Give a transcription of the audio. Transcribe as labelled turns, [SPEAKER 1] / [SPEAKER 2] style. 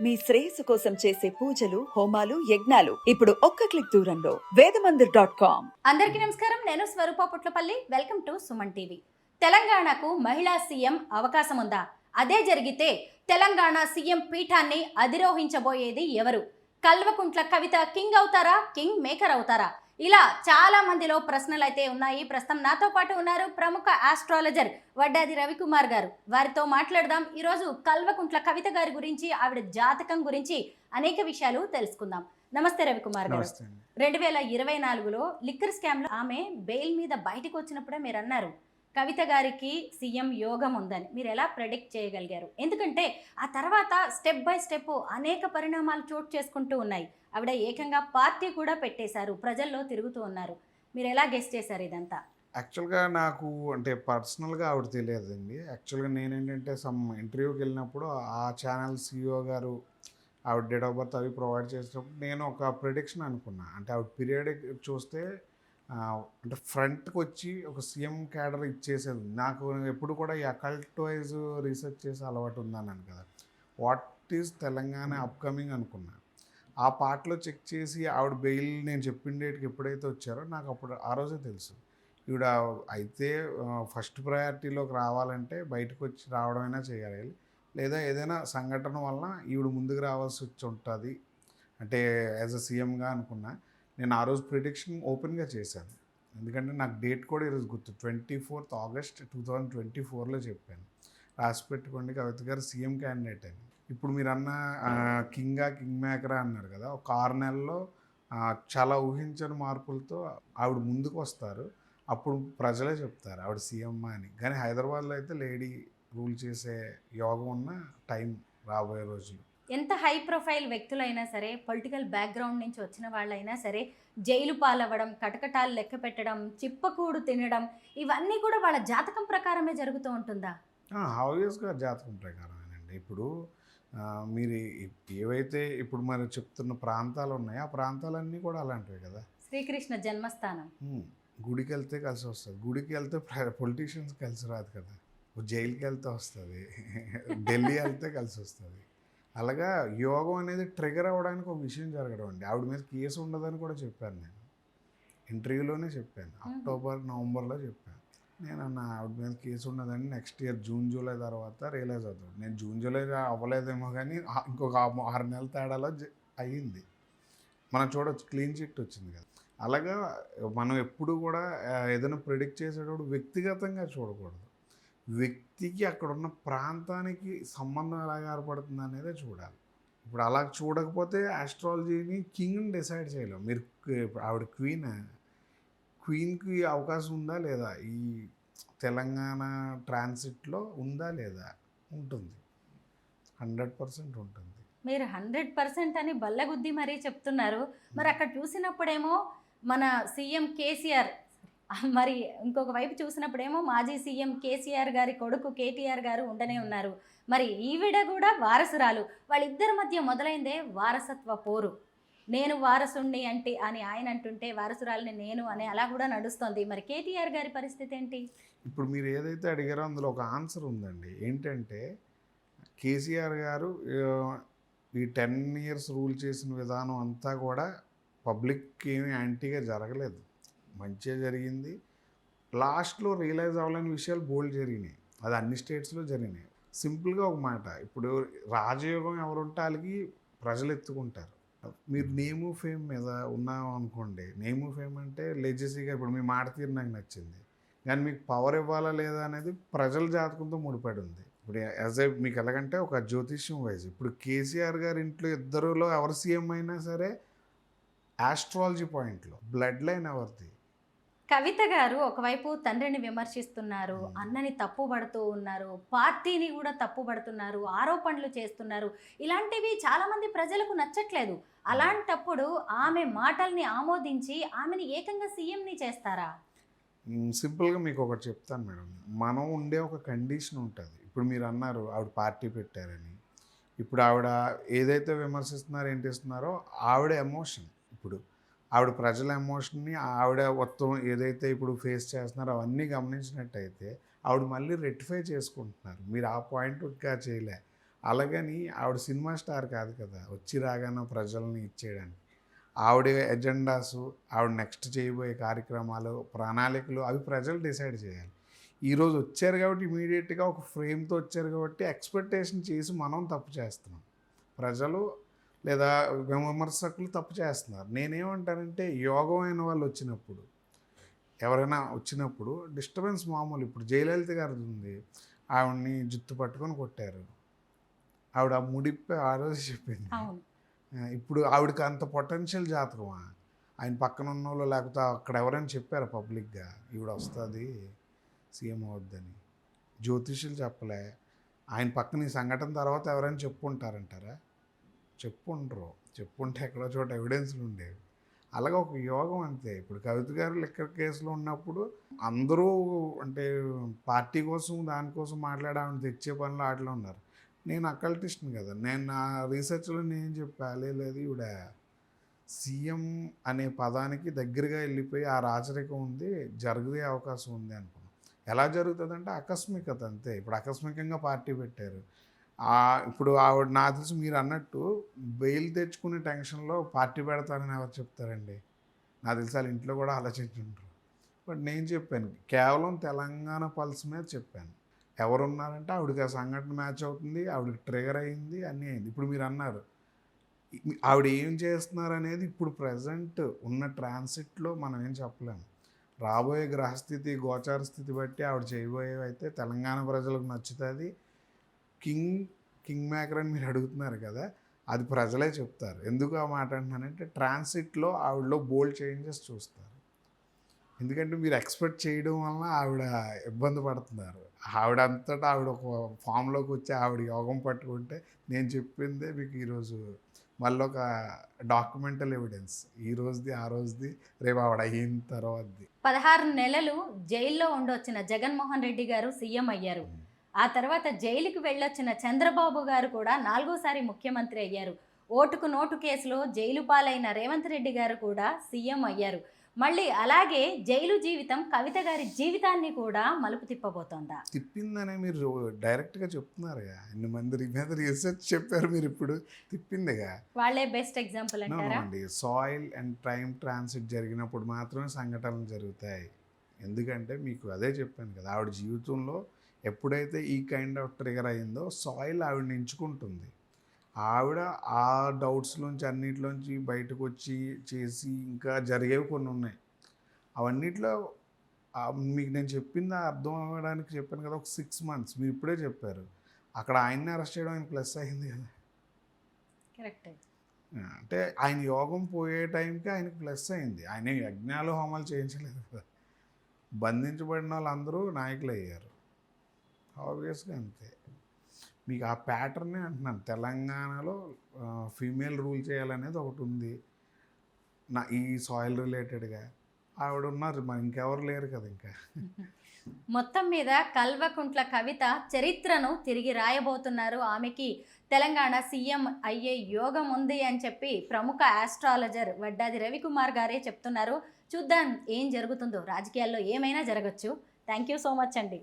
[SPEAKER 1] మీ శ్రేయస్సు కోసం చేసే పూజలు హోమాలు యజ్ఞాలు ఇప్పుడు ఒక్క క్లిక్ దూరంలో వేదమందిర్.com.
[SPEAKER 2] అందరికీ నమస్కారం. నేను Swarupa Putlapalli. Welcome to Suman TV. తెలంగాణకు మహిళా సీఎం అవకాశం ఉందా? అదే జరిగితే తెలంగాణ సీఎం పీఠాన్ని అధిరోహించబోయేది ఎవరు? కల్వకుంట్ల కవిత కింగ్ అవుతారా, కింగ్ మేకర్ అవుతారా? ఇలా చాలా మందిలో ప్రశ్నలు అయితే ఉన్నాయి. ప్రస్తుతం నాతో పాటు ఉన్నారు ప్రముఖ ఆస్ట్రాలజర్ వడ్డాది రవికుమార్ గారు. వారితో మాట్లాడదాం. ఈరోజు కల్వకుంట్ల కవిత గారి గురించి, ఆవిడ జాతకం గురించి అనేక విషయాలు తెలుసుకుందాం. నమస్తే రవికుమార్ గారు. 2024లో లిక్కర్ స్కామ్ లో ఆమె బెయిల్ మీద బయటకు వచ్చినప్పుడే మీరు అన్నారు కవిత గారికి సీఎం యోగం ఉందని. మీరు ఎలా ప్రెడిక్ట్ చేయగలిగారు? ఎందుకంటే ఆ తర్వాత స్టెప్ బై స్టెప్ అనేక పరిణామాలు చోటు చేసుకుంటూ ఉన్నాయి. ఆవిడ ఏకంగా పార్టీ కూడా పెట్టేశారు, ప్రజల్లో తిరుగుతూ ఉన్నారు. మీరు ఎలా గెస్ చేశారు ఇదంతా?
[SPEAKER 3] యాక్చువల్గా నాకు అంటే పర్సనల్గా ఆవిడ తెలియదండి. యాక్చువల్గా నేనేంటంటే సమ్ ఇంటర్వ్యూకి వెళ్ళినప్పుడు ఆ ఛానల్ CEO గారు ఆవిడ డేట్ ఆఫ్ బర్త్ అవి ప్రొవైడ్ చేసినప్పుడు నేను ఒక ప్రిడిక్షన్ అనుకున్నా. అంటే ఆవిడ పీరియడ్ చూస్తే అంటే ఫ్రంట్కి వచ్చి ఒక సీఎం క్యాడర్ ఇచ్చేసేది. నాకు ఎప్పుడు కూడా ఈ అకల్ట్ వైజ్ రీసెర్చ్ చేసే అలవాటు ఉందన్నాను కదా. వాట్ ఈజ్ తెలంగాణ అప్కమింగ్ అనుకున్నా. ఆ పార్ట్లో చెక్ చేసి ఆవిడ బెయిల్ నేను చెప్పిన డేట్కి ఎప్పుడైతే వచ్చారో నాకు అప్పుడు ఆ రోజే తెలుసు ఈవిడ అయితే ఫస్ట్ ప్రయారిటీలోకి రావాలంటే బయటకు వచ్చి రావడమైనా చేయాలి, లేదా ఏదైనా సంఘటన వలన ఈవిడ ముందుకు రావాల్సి వచ్చి ఉంటుంది అంటే యాజ్ అ సీఎంగా అనుకున్నా. నేను ఆ రోజు ప్రిడిక్షన్ ఓపెన్గా చేశాను. ఎందుకంటే నాకు డేట్ కూడా ఈరోజు గుర్తు. 24th August 2024లో చెప్పాను, రాసి పెట్టుకోండి కవిత గారు సీఎం క్యాండిడేట్ అని. ఇప్పుడు మీరు అన్న కింగ్ మేకరా అన్నారు కదా, ఒక 6 నెలల్లో చాలా ఊహించని మార్పులతో ఆవిడ ముందుకు వస్తారు. అప్పుడు ప్రజలే చెప్తారు ఆవిడ సీఎం అని. కానీ హైదరాబాద్లో అయితే లేడీ రూల్ చేసే యోగం ఉన్న టైం రాబోయే రోజులు.
[SPEAKER 2] ఎంత హై ప్రొఫైల్ వ్యక్తులైనా సరే, పొలిటికల్ బ్యాక్గ్రౌండ్ నుంచి వచ్చిన వాళ్ళైనా సరే, జైలు పాలవ్వడం, కటకటాలు లెక్క పెట్టడం, చిప్పకూడు తినడం, ఇవన్నీ కూడా వాళ్ళ జాతకం ప్రకారమే జరుగుతూ ఉంటుందా?
[SPEAKER 3] ఆబ్వియస్గా జాతకం ప్రకారమేనండి. ఇప్పుడు మీరు ఏవైతే ఇప్పుడు మరి చెప్తున్న ప్రాంతాలు ఉన్నాయో ఆ ప్రాంతాలన్నీ కూడా అలాంటివి కదా.
[SPEAKER 2] శ్రీకృష్ణ జన్మస్థానం.
[SPEAKER 3] గుడికి వెళ్తే కలిసి వస్తుంది. గుడికి వెళ్తే పొలిటీషియన్స్ కలిసి రాదు కదా. జైలుకి వెళ్తే వస్తుంది, ఢిల్లీ వెళ్తే కలిసి వస్తుంది. అలాగా యోగం అనేది ట్రిగర్ అవ్వడానికి ఒక విషయం జరగడం అండి. ఆవిడ మీద కేసు ఉండదని కూడా చెప్పాను నేను, ఇంటర్వ్యూలోనే చెప్పాను. అక్టోబర్ నవంబర్లో చెప్పాను. నేను అన్న ఆవిడ మీద కేసు ఉన్నదని నెక్స్ట్ ఇయర్ జూన్ జూలై తర్వాత రియలైజ్ అవుతాడు. నేను జూన్ జూలై అవ్వలేదేమో కానీ ఇంకొక 6 నెలల తేడాలో అయ్యింది. మనం చూడవచ్చు, క్లీన్ చిట్ వచ్చింది కదా. అలాగా మనం ఎప్పుడు కూడా ఏదైనా ప్రిడిక్ట్ చేసేటప్పుడు వ్యక్తిగతంగా చూడకూడదు. వ్యక్తికి అక్కడ ఉన్న ప్రాంతానికి సంబంధం ఎలా ఏర్పడుతుంది అనేదే చూడాలి. ఇప్పుడు అలా చూడకపోతే ఆస్ట్రాలజీని కింగ్ని డిసైడ్ చేయలేం. మీరు ఆవిడ క్వీన్కి అవకాశం ఉందా లేదా, ఈ తెలంగాణ ట్రాన్సిట్లో ఉందా లేదా? ఉంటుంది, 100% ఉంటుంది.
[SPEAKER 2] మీరు 100% అని బల్లగుద్ది మరీ చెప్తున్నారు. మరి అక్కడ చూసినప్పుడేమో మన సీఎం కేసీఆర్, మరి ఇంకొక వైపు చూసినప్పుడేమో మాజీ సీఎం కేసీఆర్ గారి కొడుకు కేటీఆర్ గారు ఉండనే ఉన్నారు. మరి ఈవిడ కూడా వారసురాలు. వాళ్ళిద్దరి మధ్య మొదలైందే వారసత్వ పోరు. నేను వారసుణ్ణి అంటే అని ఆయన అంటుంటే, వారసురాలిని నేను అని అలా కూడా నడుస్తుంది. మరి కేటీఆర్ గారి పరిస్థితి ఏంటి?
[SPEAKER 3] ఇప్పుడు మీరు ఏదైతే అడిగారో అందులో ఒక ఆన్సర్ ఉందండి. ఏంటంటే కేసీఆర్ గారు ఈ 10 years రూల్ చేసిన విధానం అంతా కూడా పబ్లిక్కి ఏమీ యాంటీగా జరగలేదు, మంచిగా జరిగింది. లాస్ట్లో రియలైజ్ అవ్వలేని విషయాలు బోల్డ్ జరిగినాయి. అది అన్ని స్టేట్స్లో జరిగినాయి. సింపుల్గా ఒక మాట, ఇప్పుడు రాజయోగం ఎవరుంటే వాళ్ళకి ప్రజలు ఎత్తుకుంటారు. మీరు నేము ఫేమ్ మీద ఉన్నాం అనుకోండి. నేము ఫేమ్ అంటే లెజెసీగా ఇప్పుడు మీ మాట తీరు నాకు నచ్చింది, కానీ మీకు పవర్ ఇవ్వాలా లేదా అనేది ప్రజల జాతకంతో ముడిపడి ఉంది. ఇప్పుడు యాజ్ ఏ మీకు ఎలాగంటే ఒక జ్యోతిష్యం వైజ్, ఇప్పుడు కేసీఆర్ గారి ఇంట్లో ఇద్దరులో ఎవరు సీఎం అయినా సరే ఆస్ట్రాలజీ పాయింట్లో బ్లడ్ లైన్ ఎవరిది?
[SPEAKER 2] కవిత గారు ఒకవైపు తండ్రిని విమర్శిస్తున్నారు, అన్నని తప్పుపడుతూ ఉన్నారు, పార్టీని కూడా తప్పుపడుతున్నారు, ఆరోపణలు చేస్తున్నారు. ఇలాంటివి చాలామంది ప్రజలకు నచ్చట్లేదు. అలాంటప్పుడు ఆమె మాటల్ని ఆమోదించి ఆమెని ఏకంగా సీఎంని చేస్తారా?
[SPEAKER 3] సింపుల్గా మీకు ఒకటి చెప్తాను మేడం. మనం ఉండే ఒక కండిషన్ ఉంటుంది. ఇప్పుడు మీరు అన్నారు ఆవిడ పార్టీ పెట్టారని. ఇప్పుడు ఆవిడ ఏదైతే విమర్శిస్తున్నారో ఏంటి ఇస్తున్నారో ఆవిడ ఎమోషన్. ఇప్పుడు ఆవిడ ప్రజల ఎమోషన్ని ఆవిడ మొత్తం ఏదైతే ఇప్పుడు ఫేస్ చేస్తున్నారో అవన్నీ గమనించినట్టయితే ఆవిడ మళ్ళీ రెక్టిఫై చేసుకుంటున్నారు. మీరు ఆ పాయింట్ ఇంకా చేయలే. అలాగని ఆవిడ సినిమా స్టార్ కాదు కదా, వచ్చి రాగానే ప్రజల్ని ఇచ్చేయడానికి. ఆవిడ ఎజెండాసు, ఆవిడ నెక్స్ట్ చేయబోయే కార్యక్రమాలు, ప్రణాళికలు అవి ప్రజలు డిసైడ్ చేయాలి. ఈరోజు వచ్చారు కాబట్టి ఇమీడియట్గా ఒక ఫ్రేమ్తో వచ్చారు కాబట్టి ఎక్స్పెక్టేషన్ చేసి మనం తప్పు చేస్తున్నాం. ప్రజలు లేదా విమర్శకులు తప్పు చేస్తున్నారు. నేనేమంటానంటే యోగం అయిన వాళ్ళు వచ్చినప్పుడు, ఎవరైనా వచ్చినప్పుడు డిస్టర్బెన్స్ మామూలు. ఇప్పుడు జయలలిత గారిది ఉంది, ఆవిడని జుత్తు పట్టుకొని కొట్టారు. ఆవిడ ఆ ముడిప్పి ఆ రోజు చెప్పింది. ఇప్పుడు ఆవిడకి అంత పొటెన్షియల్ జాతకమా? ఆయన పక్కన ఉన్న వాళ్ళు లేకపోతే అక్కడ ఎవరైనా చెప్పారు పబ్లిక్గా ఈవిడ వస్తుంది సీఎం అవుద్దని? జ్యోతిష్యులు చెప్పలే. ఆయన పక్కన ఈ సంఘటన తర్వాత ఎవరైనా చెప్పుంటారంటారా? చెప్పుండరు. చెప్పుంటే ఎక్కడో చోట ఎవిడెన్స్లు ఉండేవి. అలాగే ఒక యోగం అంతే. ఇప్పుడు కవిత గారు లిక్కర్ కేసులో ఉన్నప్పుడు అందరూ అంటే పార్టీ కోసం దానికోసం మాట్లాడి ఆవిడ తెచ్చే పనులు ఆటలో ఉన్నారు. నేను అకల్టిస్ట్ని కదా, నేను నా రీసెర్చ్లో నేను చెప్పా, లేదు ఈవిడ సీఎం అనే పదానికి దగ్గరగా వెళ్ళిపోయి ఆ రాచరికం ఉంది, జరిగే అవకాశం ఉంది అనుకున్నాను. ఎలా జరుగుతుందంటే ఆకస్మికత అంతే. ఇప్పుడు ఆకస్మికంగా పార్టీ పెట్టారు. ఇప్పుడు ఆవిడ నాకు తెలిసి మీరు అన్నట్టు బెయిల్ తెచ్చుకునే టెన్షన్లో పార్టీ పెడతారని ఎవరు చెప్తారండి? నాకు తెలిసి వాళ్ళ ఇంట్లో కూడా ఆలోచించుంటారు. బట్ నేను చెప్పాను కేవలం తెలంగాణ పల్స్ మీద చెప్పాను. ఎవరున్నారంటే ఆవిడకి ఆ సంఘటన మ్యాచ్ అవుతుంది, ఆవిడకి ట్రిగర్ అయింది, అన్నీ అయింది. ఇప్పుడు మీరు అన్నారు ఆవిడ ఏం చేస్తున్నారు అనేది ఇప్పుడు ప్రజెంట్ ఉన్న ట్రాన్సిట్లో మనం ఏం చెప్పలేము. రాబోయే గ్రహస్థితి గోచార స్థితి బట్టి ఆవిడ చేయబోయేవి అయితే తెలంగాణ ప్రజలకు నచ్చుతుంది. కింగ్ మేకర్ అని మీరు అడుగుతున్నారు కదా, అది ప్రజలే చెప్తారు. ఎందుకు ఆ మాట అంటున్నానంటే ట్రాన్సిట్లో ఆవిడలో బోల్డ్ చేంజెస్ చూస్తారు. ఎందుకంటే మీరు ఎక్స్పెక్ట్ చేయడం వల్ల ఆవిడ ఇబ్బంది పడుతున్నారు. ఆవిడ అంతటా ఆవిడ ఒక ఫామ్లోకి వచ్చి ఆవిడ యోగం పట్టుకుంటే నేను చెప్పిందే మీకు ఈరోజు మళ్ళీ ఒక డాక్యుమెంటల్ ఎవిడెన్స్. ఈ రోజుది ఆ రోజుది రేపు ఆవిడ అయిన తర్వాతది.
[SPEAKER 2] 16 నెలలు జైల్లో ఉండొచ్చిన జగన్మోహన్ రెడ్డి గారు సీఎం అయ్యారు. ఆ తర్వాత జైలుకి వెళ్ళొచ్చిన చంద్రబాబు గారు కూడా 4వ ముఖ్యమంత్రి అయ్యారు. ఓటుకు నోటు కేసులో జైలు పాలైన రేవంత్ రెడ్డి గారు కూడా సీఎం అయ్యారు. మళ్ళీ అలాగే జైలు జీవితం కవిత గారి జీవితాన్ని కూడా మలుపు తిప్పబోతోందా?
[SPEAKER 3] తిప్పిందనే మీరు డైరెక్ట్గా చెప్తున్నారుగా. ఇన్ని మంది మీద రీసెర్చ్ చెప్పారు మీరు, ఇప్పుడు తిప్పిందిగా.
[SPEAKER 2] వాళ్ళే బెస్ట్ ఎగ్జాంపుల్ అంటారా?
[SPEAKER 3] అండి, సాయిల్ అండ్ టైం ట్రాన్సిట్ జరిగినప్పుడు మాత్రమే సంఘటనలు జరుగుతాయి. ఎందుకంటే మీకు అదే చెప్పాను కదా, ఆవిడ జీవితంలో ఎప్పుడైతే ఈ కైండ్ ఆఫ్ ట్రిగర్ అయిందో సాయిల్ ఆవిడని ఎంచుకుంటుంది. ఆవిడ ఆ డౌట్స్లోంచి అన్నిటిలోంచి బయటకు వచ్చి చేసి ఇంకా జరిగేవి కొన్ని ఉన్నాయి. అవన్నిట్లో మీకు నేను చెప్పింది అర్థం అవ్వడానికి చెప్పాను కదా, ఒక 6 months మీరు ఇప్పుడే చెప్పారు. అక్కడ ఆయన్ని అరెస్ట్ చేయడం ఆయన ప్లస్ అయింది కదా.
[SPEAKER 2] కరెక్ట్.
[SPEAKER 3] అంటే ఆయన యోగం పోయే టైంకి ఆయనకి ప్లస్ అయింది. ఆయన యజ్ఞాలు హోమాలు చేయించలేదు కదా. బంధించబడిన వాళ్ళందరూ నాయకులు అయ్యారు. ఆబ్వియస్గా అంతే. మీకు ఆ ప్యాటర్నే అంటున్నాను. తెలంగాణలో ఫీమేల్ రూల్ చేయాలనేది ఒకటి ఉంది. ఈ సాయిల్ రిలేటెడ్గా ఆవిడ ఉన్నారు, మరి ఇంకెవరు లేరు కదా. ఇంకా
[SPEAKER 2] మొత్తం మీద కల్వకుంట్ల కవిత చరిత్రను తిరిగి రాయబోతున్నారు. ఆమెకి తెలంగాణ సీఎం అయ్యే యోగం ఉంది అని చెప్పి ప్రముఖ ఆస్ట్రాలజర్ వడ్డాది రవికుమార్ గారే చెప్తున్నారు. చూద్దాం ఏం జరుగుతుందో. రాజకీయాల్లో ఏమైనా జరగచ్చు. థ్యాంక్ యూ సో మచ్ అండి.